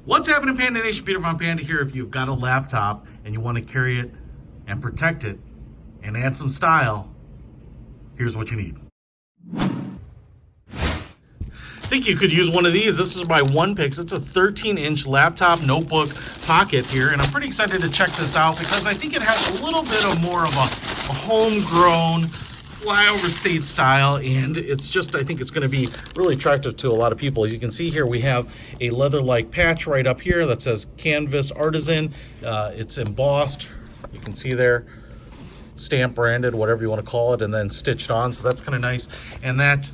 What's happening, Panda Nation? Peter von Panda here. If you've got a laptop and you want to carry it and protect it and add some style, here's what you need. I think you could use one of these. This is by One Pix. It's a 13-inch laptop notebook pocket here, and I'm pretty excited to check this out because I think it has a little bit of more of a homegrown flyover state style, and it's just, I think it's going to be really attractive to a lot of people. As you can see here, we have a leather-like patch right up here that says Canvas Artisan. It's embossed, you can see there, stamp branded, whatever you want to call it, and then stitched on, so that's kind of nice. And that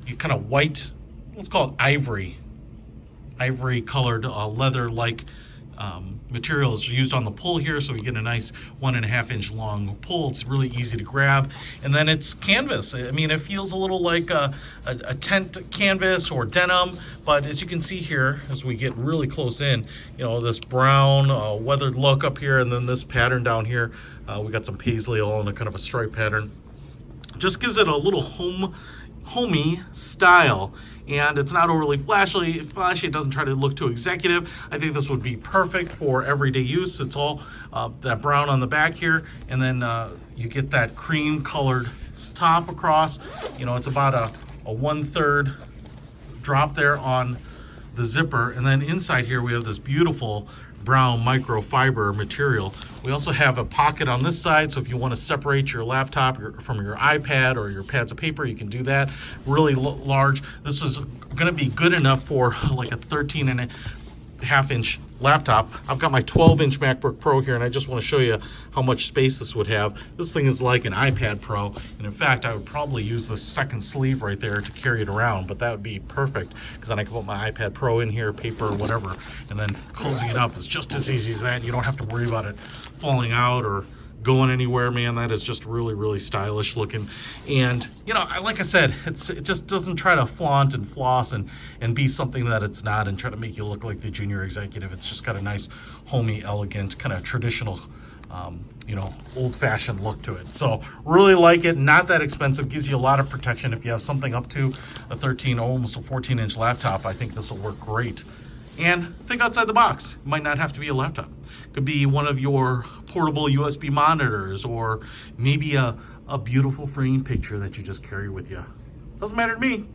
you kind of white, let's call it ivory colored leather-like material is used on the pull here, so we get a nice 1.5 inch long pull. It's really easy to grab, and then it's canvas. I mean, it feels a little like a tent canvas or denim, but as you can see here, as we get really close in, you know, this brown weathered look up here, and then this pattern down here, we got some paisley all in a kind of a stripe pattern. Just gives it a little homey style, and it's not overly flashy. It doesn't try to look too executive. I think this would be perfect for everyday use. It's all that brown on the back here, and then you get that cream colored top across. You know, it's about a 1/3 drop there on the zipper, and then inside here we have this beautiful brown microfiber material. We also have a pocket on this side, so if you want to separate your laptop from your iPad or your pads of paper, you can do that. Really large. This is going to be good enough for like a 13.5 inch laptop. I've got my 12-inch MacBook Pro here, and I just want to show you how much space this would have. This thing is like an iPad Pro, and in fact, I would probably use the second sleeve right there to carry it around, but that would be perfect because then I can put my iPad Pro in here, paper, whatever, and then closing it up is just as easy as that. You don't have to worry about it falling out or going anywhere, man. That is just really, really stylish looking. And, you know, like I said, it just doesn't try to flaunt and floss and be something that it's not and try to make you look like the junior executive. It's just got a nice, homey, elegant, kind of traditional, you know, old-fashioned look to it. So really like it. Not that expensive. Gives you a lot of protection. If you have something up to a 13, almost a 14-inch laptop, I think this will work great. And think outside the box. It might not have to be a laptop. Could be one of your portable USB monitors, or maybe a beautiful frame picture that you just carry with you. Doesn't matter to me.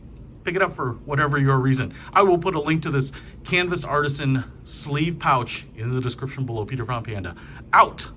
Pick it up for whatever your reason. I will put a link to this Canvas Artisan sleeve pouch in the description below. Peter von Panda, out.